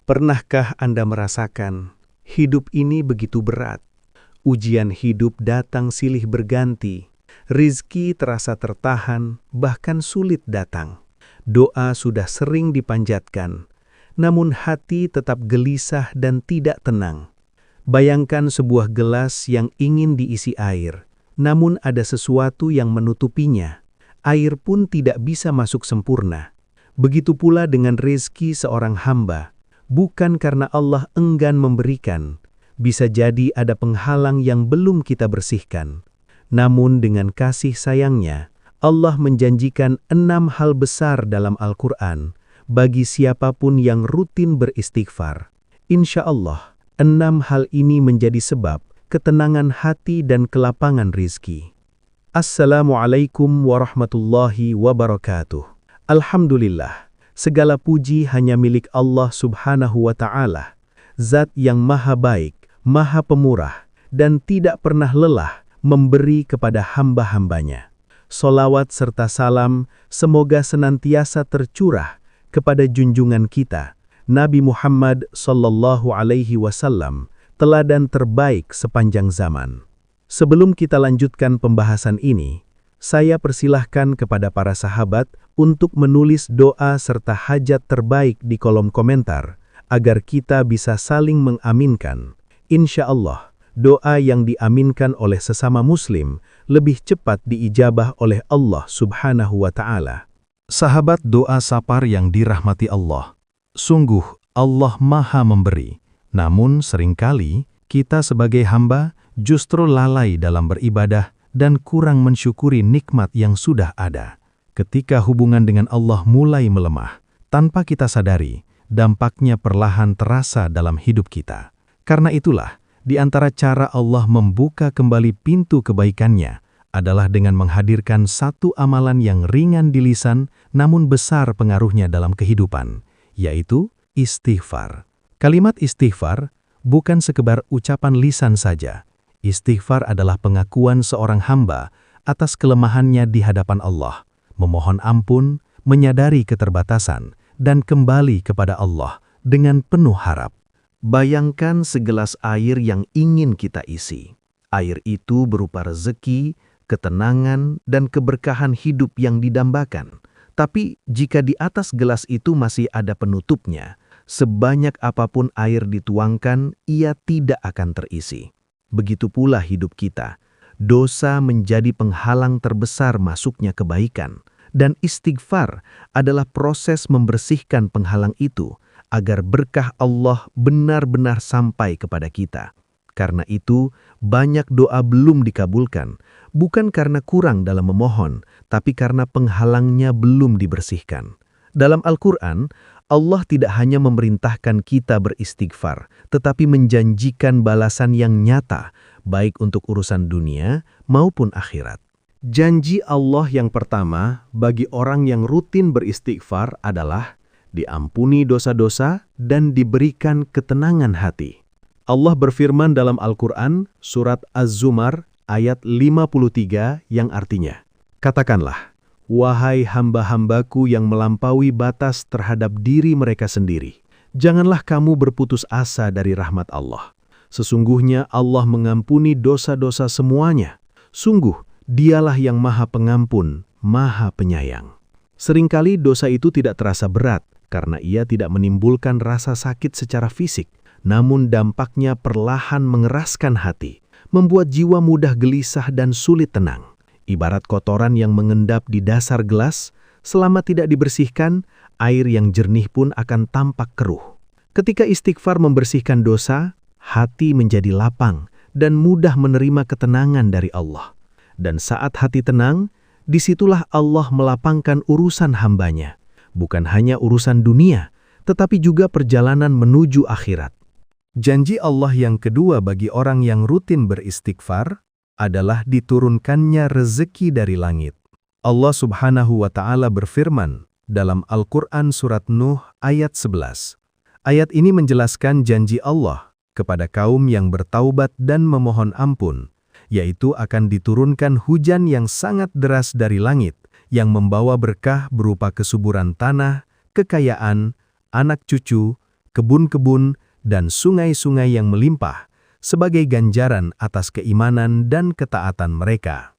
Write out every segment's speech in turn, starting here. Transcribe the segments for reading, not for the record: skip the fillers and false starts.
Pernahkah Anda merasakan hidup ini begitu berat? Ujian hidup datang silih berganti, rizki terasa tertahan, bahkan sulit datang. Doa sudah sering dipanjatkan, namun hati tetap gelisah dan tidak tenang. Bayangkan sebuah gelas yang ingin diisi air, namun ada sesuatu yang menutupinya. Air pun tidak bisa masuk sempurna. Begitu pula dengan rezeki seorang hamba. Bukan karena Allah enggan memberikan, bisa jadi ada penghalang yang belum kita bersihkan. Namun dengan kasih sayangnya, Allah menjanjikan 6 hal besar dalam Al-Quran bagi siapapun yang rutin beristighfar. Insya Allah, 6 hal ini menjadi sebab ketenangan hati dan kelapangan rizki. Assalamualaikum warahmatullahi wabarakatuh. Alhamdulillah. Segala puji hanya milik Allah Subhanahu wa Ta'ala, Zat yang maha baik, maha pemurah, dan tidak pernah lelah memberi kepada hamba-hambanya. Solawat serta salam semoga senantiasa tercurah kepada junjungan kita, Nabi Muhammad sallallahu alaihi wasallam, teladan terbaik sepanjang zaman. Sebelum kita lanjutkan pembahasan ini, saya persilahkan kepada para sahabat untuk menulis doa serta hajat terbaik di kolom komentar, agar kita bisa saling mengaminkan. Insya Allah, doa yang diaminkan oleh sesama muslim lebih cepat diijabah oleh Allah Subhanahu wa Ta'ala. Sahabat doa sapar yang dirahmati Allah, sungguh Allah maha memberi, namun seringkali kita sebagai hamba justru lalai dalam beribadah dan kurang mensyukuri nikmat yang sudah ada. Ketika hubungan dengan Allah mulai melemah, tanpa kita sadari, dampaknya perlahan terasa dalam hidup kita. Karena itulah, di antara cara Allah membuka kembali pintu kebaikannya adalah dengan menghadirkan satu amalan yang ringan di lisan namun besar pengaruhnya dalam kehidupan, yaitu istighfar. Kalimat istighfar bukan sekedar ucapan lisan saja. Istighfar adalah pengakuan seorang hamba atas kelemahannya di hadapan Allah, memohon ampun, menyadari keterbatasan, dan kembali kepada Allah dengan penuh harap. Bayangkan segelas air yang ingin kita isi. Air itu berupa rezeki, ketenangan, dan keberkahan hidup yang didambakan. Tapi jika di atas gelas itu masih ada penutupnya, sebanyak apapun air dituangkan, ia tidak akan terisi. Begitu pula hidup kita. Dosa menjadi penghalang terbesar masuknya kebaikan, dan istighfar adalah proses membersihkan penghalang itu agar berkah Allah benar-benar sampai kepada kita. Karena itu, banyak doa belum dikabulkan, bukan karena kurang dalam memohon, tapi karena penghalangnya belum dibersihkan. Dalam Al-Quran, Allah tidak hanya memerintahkan kita beristighfar, tetapi menjanjikan balasan yang nyata, baik untuk urusan dunia maupun akhirat. Janji Allah yang pertama bagi orang yang rutin beristighfar adalah diampuni dosa-dosa dan diberikan ketenangan hati. Allah berfirman dalam Al-Quran, surat Az-Zumar ayat 53 yang artinya, katakanlah, wahai hamba-hambaku yang melampaui batas terhadap diri mereka sendiri, janganlah kamu berputus asa dari rahmat Allah. Sesungguhnya Allah mengampuni dosa-dosa semuanya. Sungguh, Dialah yang maha pengampun, maha penyayang. Seringkali dosa itu tidak terasa berat, karena ia tidak menimbulkan rasa sakit secara fisik, namun dampaknya perlahan mengeraskan hati, membuat jiwa mudah gelisah dan sulit tenang. Ibarat kotoran yang mengendap di dasar gelas, selama tidak dibersihkan, air yang jernih pun akan tampak keruh. Ketika istighfar membersihkan dosa, hati menjadi lapang dan mudah menerima ketenangan dari Allah. Dan saat hati tenang, disitulah Allah melapangkan urusan hambanya. Bukan hanya urusan dunia, tetapi juga perjalanan menuju akhirat. Janji Allah yang kedua bagi orang yang rutin beristighfar adalah diturunkannya rezeki dari langit. Allah Subhanahu wa Ta'ala berfirman dalam Al-Quran surat Nuh ayat 11. Ayat ini menjelaskan janji Allah kepada kaum yang bertaubat dan memohon ampun, yaitu akan diturunkan hujan yang sangat deras dari langit, yang membawa berkah berupa kesuburan tanah, kekayaan, anak cucu, kebun-kebun, dan sungai-sungai yang melimpah sebagai ganjaran atas keimanan dan ketaatan mereka.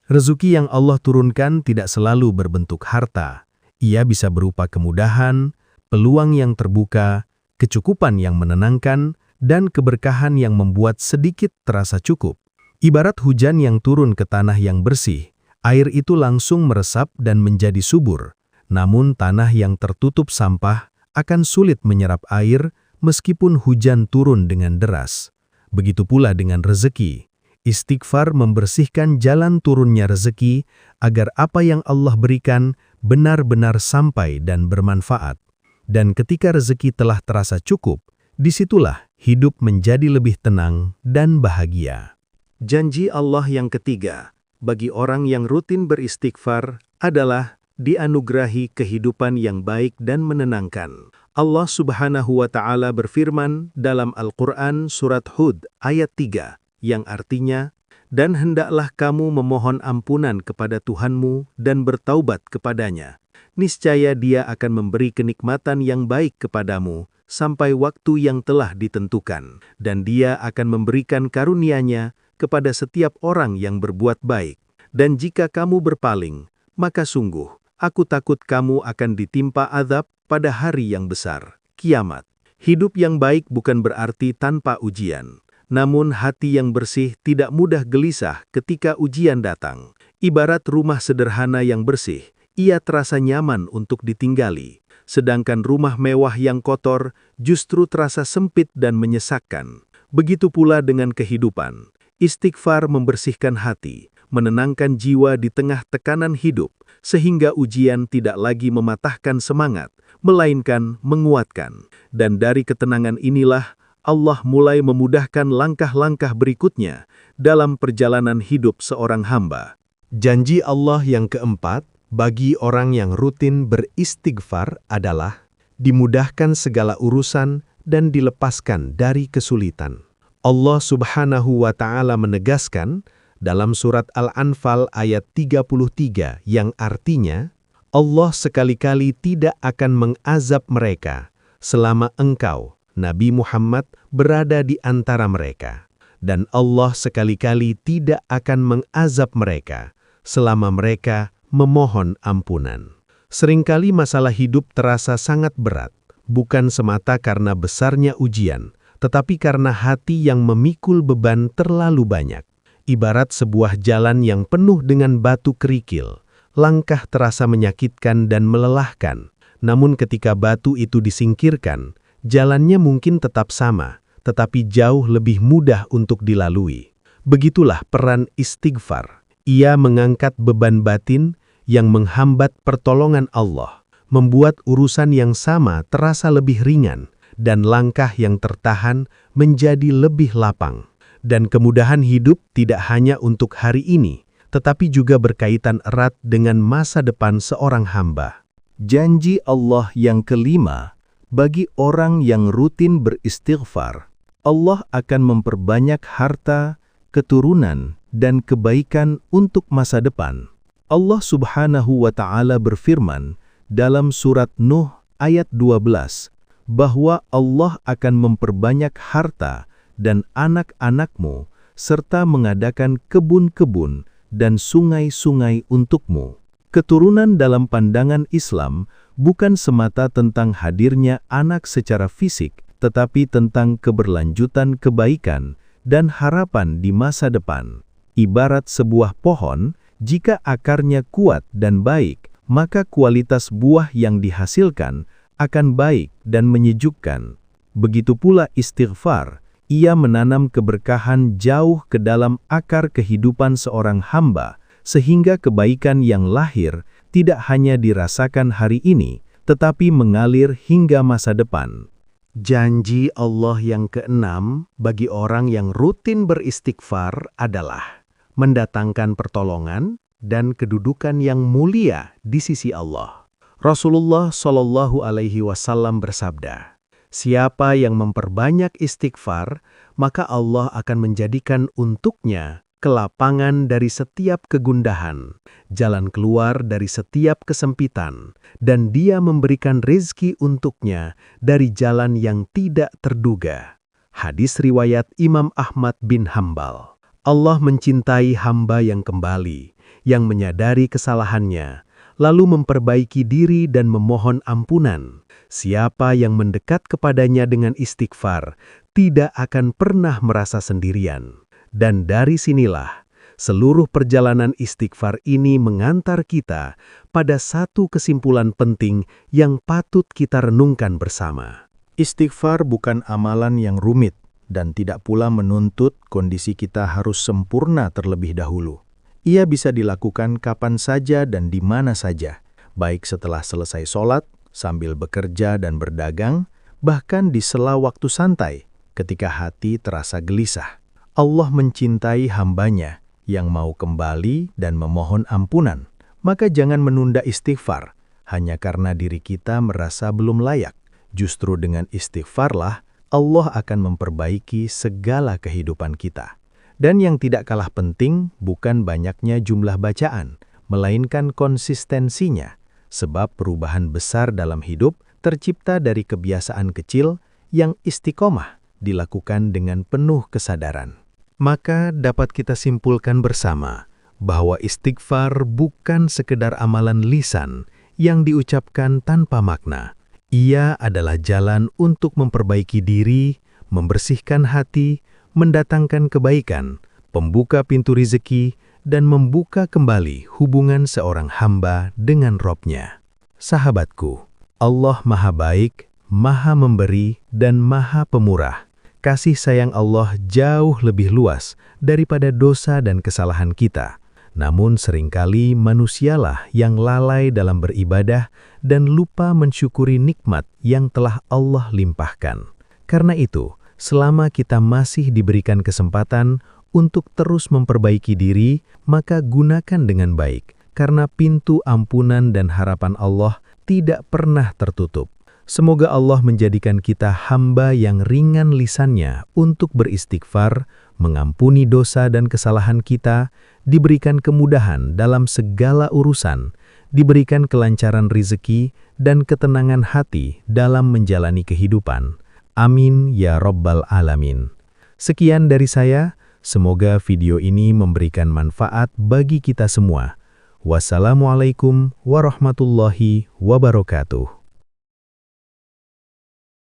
Rezeki yang Allah turunkan tidak selalu berbentuk harta. Ia bisa berupa kemudahan, peluang yang terbuka, kecukupan yang menenangkan, dan keberkahan yang membuat sedikit terasa cukup. Ibarat hujan yang turun ke tanah yang bersih, air itu langsung meresap dan menjadi subur. Namun tanah yang tertutup sampah akan sulit menyerap air meskipun hujan turun dengan deras. Begitu pula dengan rezeki. Istighfar membersihkan jalan turunnya rezeki agar apa yang Allah berikan benar-benar sampai dan bermanfaat. Dan ketika rezeki telah terasa cukup, disitulah hidup menjadi lebih tenang dan bahagia. Janji Allah yang ketiga bagi orang yang rutin beristighfar adalah dianugerahi kehidupan yang baik dan menenangkan. Allah Subhanahu wa Ta'ala berfirman dalam Al-Quran Surat Hud ayat 3, yang artinya, "Dan hendaklah kamu memohon ampunan kepada Tuhanmu dan bertaubat kepadanya. Niscaya Dia akan memberi kenikmatan yang baik kepadamu sampai waktu yang telah ditentukan, dan Dia akan memberikan karunia-Nya kepada setiap orang yang berbuat baik. Dan jika kamu berpaling, maka sungguh, aku takut kamu akan ditimpa azab pada hari yang besar, kiamat." Hidup yang baik bukan berarti tanpa ujian. Namun hati yang bersih tidak mudah gelisah ketika ujian datang. Ibarat rumah sederhana yang bersih, ia terasa nyaman untuk ditinggali. Sedangkan rumah mewah yang kotor justru terasa sempit dan menyesakkan. Begitu pula dengan kehidupan. Istighfar membersihkan hati, menenangkan jiwa di tengah tekanan hidup, sehingga ujian tidak lagi mematahkan semangat, melainkan menguatkan. Dan dari ketenangan inilah, Allah mulai memudahkan langkah-langkah berikutnya dalam perjalanan hidup seorang hamba. Janji Allah yang keempat bagi orang yang rutin beristighfar adalah dimudahkan segala urusan dan dilepaskan dari kesulitan. Allah Subhanahu wa Ta'ala menegaskan dalam surat Al-Anfal ayat 33 yang artinya, Allah sekali-kali tidak akan mengazab mereka selama engkau, Nabi Muhammad, berada di antara mereka. Dan Allah sekali-kali tidak akan mengazab mereka selama mereka memohon ampunan. Seringkali masalah hidup terasa sangat berat, bukan semata karena besarnya ujian, tetapi karena hati yang memikul beban terlalu banyak. Ibarat sebuah jalan yang penuh dengan batu kerikil, langkah terasa menyakitkan dan melelahkan. Namun ketika batu itu disingkirkan, jalannya mungkin tetap sama, tetapi jauh lebih mudah untuk dilalui. Begitulah peran istighfar. Ia mengangkat beban batin yang menghambat pertolongan Allah, membuat urusan yang sama terasa lebih ringan, dan langkah yang tertahan menjadi lebih lapang. Dan kemudahan hidup tidak hanya untuk hari ini, tetapi juga berkaitan erat dengan masa depan seorang hamba. Janji Allah yang kelima, bagi orang yang rutin beristighfar, Allah akan memperbanyak harta, keturunan, dan kebaikan untuk masa depan. Allah Subhanahu wa Ta'ala berfirman dalam surat Nuh ayat 12, bahwa Allah akan memperbanyak harta dan anak-anakmu, serta mengadakan kebun-kebun dan sungai-sungai untukmu. Keturunan dalam pandangan Islam bukan semata tentang hadirnya anak secara fisik, tetapi tentang keberlanjutan kebaikan dan harapan di masa depan. Ibarat sebuah pohon, jika akarnya kuat dan baik, maka kualitas buah yang dihasilkan akan baik dan menyejukkan. Begitu pula istighfar, ia menanam keberkahan jauh ke dalam akar kehidupan seorang hamba, sehingga kebaikan yang lahir tidak hanya dirasakan hari ini, tetapi mengalir hingga masa depan. Janji Allah yang keenam bagi orang yang rutin beristighfar adalah mendatangkan pertolongan dan kedudukan yang mulia di sisi Allah. Rasulullah Shallallahu Alaihi Wasallam bersabda, "Siapa yang memperbanyak istighfar, maka Allah akan menjadikan untuknya kelapangan dari setiap kegundahan, jalan keluar dari setiap kesempitan, dan Dia memberikan rezeki untuknya dari jalan yang tidak terduga. Hadis riwayat Imam Ahmad bin Hambal. Allah mencintai hamba yang kembali, yang menyadari kesalahannya, lalu memperbaiki diri dan memohon ampunan. Siapa yang mendekat kepadanya dengan istighfar, tidak akan pernah merasa sendirian. Dan dari sinilah, seluruh perjalanan istighfar ini mengantar kita pada satu kesimpulan penting yang patut kita renungkan bersama. Istighfar bukan amalan yang rumit dan tidak pula menuntut kondisi kita harus sempurna terlebih dahulu. Ia bisa dilakukan kapan saja dan di mana saja, baik setelah selesai sholat, sambil bekerja dan berdagang, bahkan di sela waktu santai ketika hati terasa gelisah. Allah mencintai hambanya yang mau kembali dan memohon ampunan. Maka jangan menunda istighfar hanya karena diri kita merasa belum layak. Justru dengan istighfarlah Allah akan memperbaiki segala kehidupan kita. Dan yang tidak kalah penting bukan banyaknya jumlah bacaan, melainkan konsistensinya. Sebab perubahan besar dalam hidup tercipta dari kebiasaan kecil yang istiqomah dilakukan dengan penuh kesadaran. Maka dapat kita simpulkan bersama bahwa istighfar bukan sekedar amalan lisan yang diucapkan tanpa makna. Ia adalah jalan untuk memperbaiki diri, membersihkan hati, mendatangkan kebaikan, pembuka pintu rezeki, dan membuka kembali hubungan seorang hamba dengan Robnya. Sahabatku, Allah Maha Baik, Maha Memberi, dan Maha Pemurah. Kasih sayang Allah jauh lebih luas daripada dosa dan kesalahan kita. Namun seringkali manusialah yang lalai dalam beribadah dan lupa mensyukuri nikmat yang telah Allah limpahkan. Karena itu, selama kita masih diberikan kesempatan untuk terus memperbaiki diri, maka gunakan dengan baik, karena pintu ampunan dan harapan Allah tidak pernah tertutup. Semoga Allah menjadikan kita hamba yang ringan lisannya untuk beristighfar, mengampuni dosa dan kesalahan kita, diberikan kemudahan dalam segala urusan, diberikan kelancaran rezeki dan ketenangan hati dalam menjalani kehidupan. Amin ya Rabbal Alamin. Sekian dari saya, semoga video ini memberikan manfaat bagi kita semua. Wassalamualaikum warahmatullahi wabarakatuh.